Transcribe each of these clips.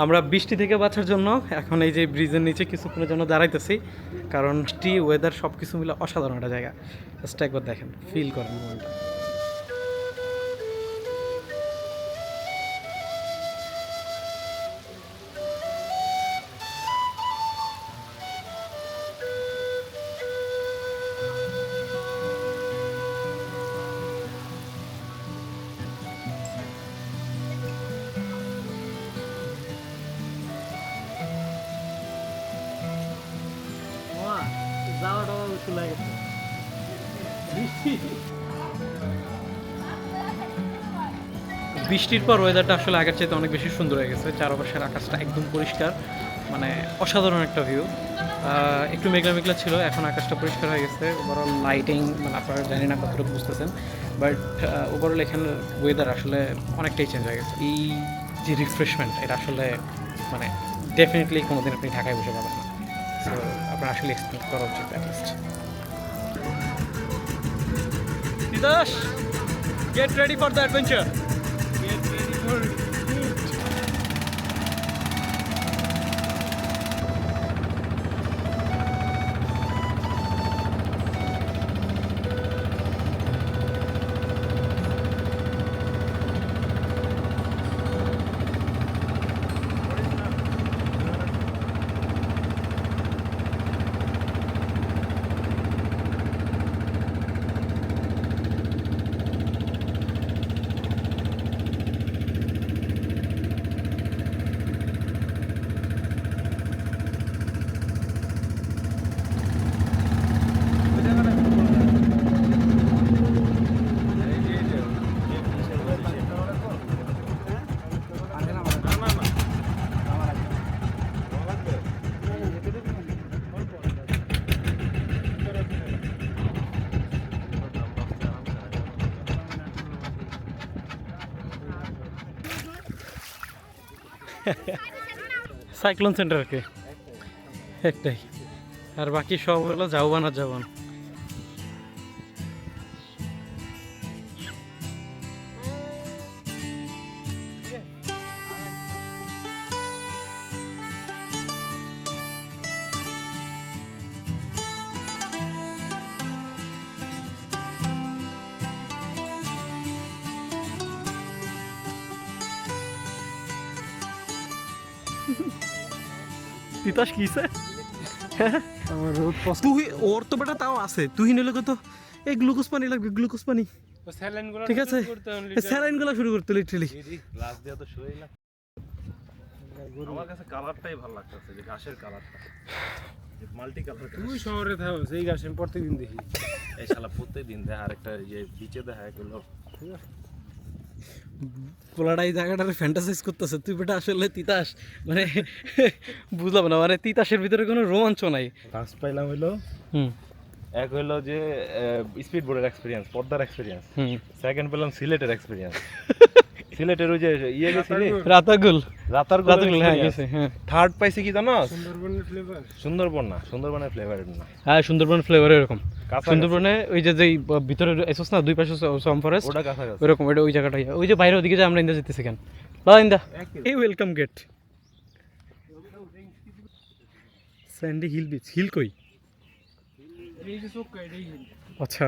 আমরা বৃষ্টি থেকে বাঁচার জন্য এখন এই যে ব্রিজের নিচে কিছুক্ষণের জন্য দাঁড়াইতেছি, কারণ ওয়েদার সব কিছু মিলে অসাধারণ একটা জায়গা। জাস্ট একবার দেখেন, ফিল করেন মোমেন্টটা। বৃষ্টির পর ওয়েদারটা আসলে আগের চাইতে অনেক বেশি সুন্দর হয়ে গেছে। চারপাশের আকাশটা একদম পরিষ্কার, মানে অসাধারণ একটা ভিউ। একটু মেঘলা মেঘলা ছিল, এখন আকাশটা পরিষ্কার হয়ে গেছে। ওভারঅল লাইটিং, মানে আপনারা জানি না কতটুকু বুঝতেছেন, বাট ওভারঅল এখানে ওয়েদার আসলে অনেকটাই চেঞ্জ হয়ে গেছে। এই যে রিফ্রেশমেন্ট, এটা আসলে মানে ডেফিনেটলি কোনোদিন আপনি ঢাকায় বসে পাবেন না। সো আপনার আসলে এক্সপিরিয়েন্স করা উচিত at least. Titas, get ready for the adventure. Get ready for it. Cyclone centre কে একটাই, আর বাকি সব হলো জাউবান আর জাউবান। তিতাস কিসে তুই ওর তো বেটা তাও আছে, তুই নিলে কত এই গ্লুকোজ পানি লাগবে, গ্লুকোজ পানি। ঠিক আছে, স্যালাইন গুলো শুরু করতে লিটারালি গ্লাস দিয়ে তো শুইলাম। আমার কাছে কালারটাই ভালো লাগতেছে, যে ঘাসের কালারটা, যে মাল্টি কালার। তুই শহরে থাকো, সেই ঘাস আমি প্রত্যেকদিন দেখি। এই শালা প্রত্যেকদিন দেখা, আরেকটা যে বিচে দেখা এগুলো। পোলাটাই জায়গাটারে ফ্যান্টাসাইজ করতেছে। তুই বেটা আসলে তিতাস মানে বুঝলাম না, মানে তিতাসের ভিতরে কোনো রোমাঞ্চ নাই। ফার্স্ট পাইলাম হইলো এক হইলো যে স্পিড বোর্ডের এক্সপিরিয়েন্স, পদ্মার এক্সপিরিয়েন্স। সেকেন্ড পেলাম সিলেটের এক্সপিরিয়েন্স, সিলেটের ওই যে ইয়ে গেছিলি রাতারগুল, রাতারগুল হ্যাঁ গেছে। হ্যাঁ, থার্ড পাইছি কি জানো? সুন্দরবনের ফ্লেভার। সুন্দরবন না, সুন্দরবনের ফ্লেভার না। হ্যাঁ সুন্দরবন ফ্লেভার এরকম। সুন্দরবনে ওই যে যেই ভিতরে এসোস না, দুই পাশে সম ফরেস্ট, ওটা কাছাকাছি ওইরকম। ওইটা ওই জায়গাটাই, ওই যে বাইরে ওদিকে যে আমরা ইন্দা যেতেছি কেন ইন্দা এই welcome gate Sandy Hill Beach. Hill কই? আচ্ছা,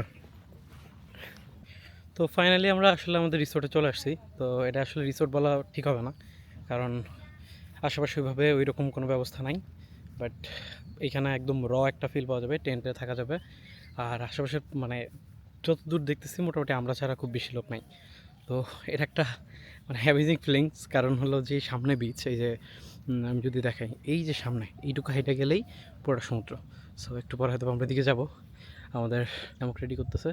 তো ফাইনালি আমরা আসলে আমাদের রিসোর্টে চলে আসছি। তো এটা আসলে রিসোর্ট বলা ঠিক হবে না, কারণ আশেপাশে ওইভাবে ওই রকম কোনো ব্যবস্থা নাই। বাট এইখানে একদম র একটা ফিল পাওয়া যাবে, টেন্টে থাকা যাবে। আর আশেপাশে মানে যত দূর দেখতেছি মোটামুটি আমরা ছাড়া খুব বেশি লোক নাই। তো এটা একটা মানে অ্যামেজিং ফিলিংস, কারণ হলো যে সামনে বিচ, এই যে আমি যদি দেখাই, এই যে সামনে এইটুকু হাইটে গেলেই পুরোটা সমুদ্র। সো একটু পরে হয়তো আমরা দিকে যাব, আমাদের নামক রেডি করতেছে।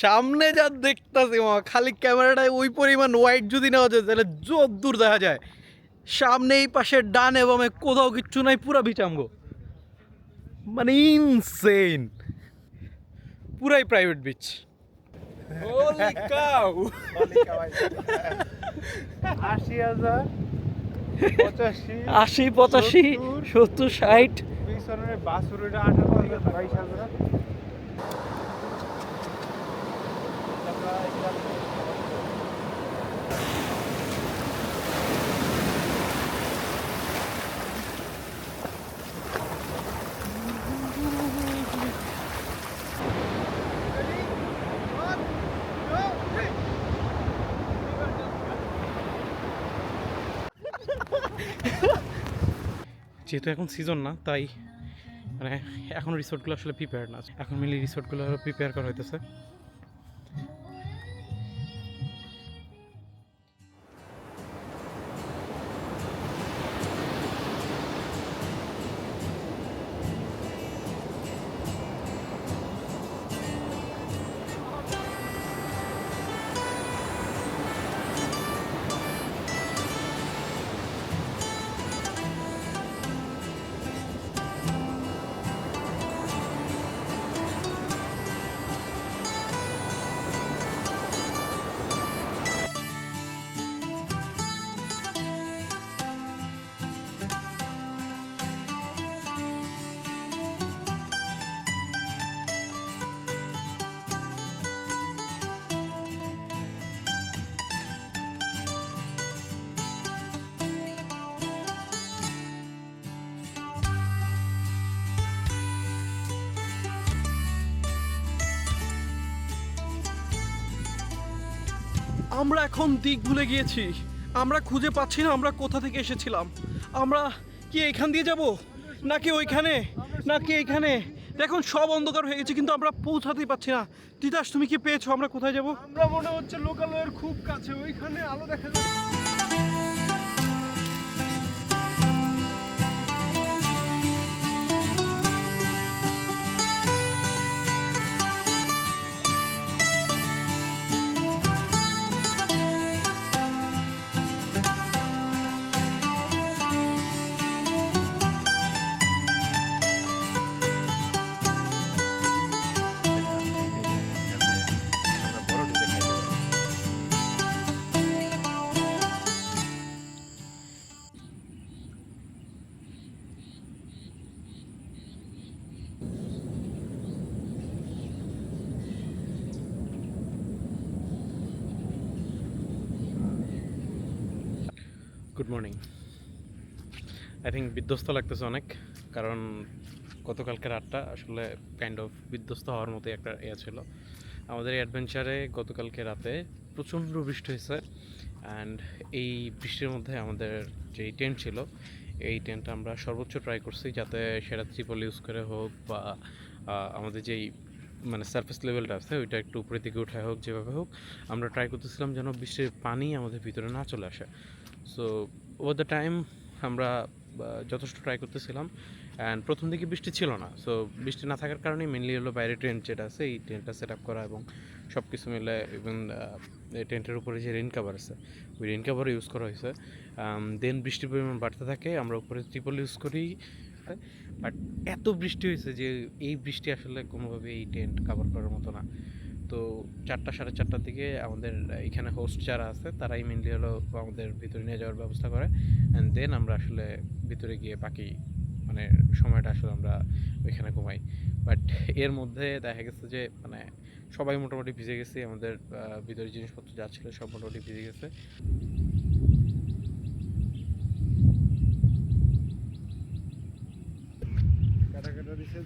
সামনে যা দেখতেছি খালি ক্যামেরাটায় ওই পরিমাণ ওয়াইড যদি নেওয়া যায় তাহলে জোর দূর দেখা যায়। সামনে এই পাশে ডান এবং কোথাও কিচ্ছু নাই, পুরা বিচাঙ্গো, মানে ইনসেন, পুরাই প্রাইভেট বিচ। Holy cow! 80,000, 85, 80, 85, 70, 60, লিসনের বাসুরিটা 18 থেকে 22,000। যেহেতু এখন সিজন না, তাই মানে এখন রিসোর্টগুলো আসলে প্রিপেয়ার না, এখন মিলি রিসোর্টগুলো প্রিপেয়ার করা হইতেছে। আমরা এখন দিক ভুলে গিয়েছি, আমরা খুঁজে পাচ্ছি না আমরা কোথা থেকে এসেছিলাম। আমরা কি এখান দিয়ে যাব নাকি ওইখানে নাকি এইখানে? দেখুন সব অন্ধকার হয়ে গেছে, কিন্তু আমরা পৌঁছাতেই পাচ্ছি না। তিতাস, তুমি কি পেয়েছো আমরা কোথায় যাব? আমরা মনে হচ্ছে লোকালয়ের খুব কাছে, ওইখানে আলো দেখা যাচ্ছে। Good morning. আই থিঙ্ক বিধ্বস্ত লাগতেছে অনেক, কারণ গতকালকে রাতটা আসলে কাইন্ড অফ বিধ্বস্ত হওয়ার মতোই একটা ছিল আমাদের এই অ্যাডভেঞ্চারে। গতকালকে রাতে প্রচণ্ড বৃষ্টি হয়েছে, অ্যান্ড এই বৃষ্টির মধ্যে আমাদের যেই টেন্ট ছিল, এই টেন্টটা আমরা সর্বোচ্চ ট্রাই করছি যাতে সেটা ত্রিপল ইউজ করে হোক বা আমাদের যেই মানে সারফেস লেভেলটা আছে ওইটা একটু উপরের দিকে উঠায় হোক, যেভাবে হোক আমরা ট্রাই করতেছিলাম যেন বৃষ্টির পানি আমাদের ভিতরে না চলে আসে। সো ওভার দ্য টাইম আমরা যথেষ্ট ট্রাই করতেছিলাম, অ্যান্ড প্রথম দিকে বৃষ্টি ছিল না। সো বৃষ্টি না থাকার কারণে মেনলি হলো বাইরে টেন্ট যেটা আছে এই টেন্টটা সেট আপ করা এবং সব কিছু মিলে, ইভেন টেন্টের উপরে যে রেন কাভার আছে ওই রেন কাভারও ইউজ করা হয়েছে। দেন বৃষ্টির পরিমাণ বাড়তে থাকে, আমরা উপরে ত্রিপল ইউজ করি। বাট এত বৃষ্টি হয়েছে যে এই বৃষ্টি আসলে কোনোভাবে এই টেন্ট কাভার করার মতো না। তো 4টা 4:30টার দিকে আমাদের এখানে হোস্ট যারা আছে তারাই মেনলি হলো আমাদের ভিতরে নিয়ে যাওয়ার ব্যবস্থা করে, অ্যান্ড দেন আমরা আসলে ভিতরে গিয়ে বাকি মানে সময়টা আসলে আমরা ওইখানে ঘুমাই। বাট এর মধ্যে দেখা গেছে যে মানে সবাই মোটামুটি ভিজে গেছি, আমাদের ভিতরে জিনিসপত্র যা ছিল সব মোটামুটি ভিজে গেছে। কাটা কাটা দিছে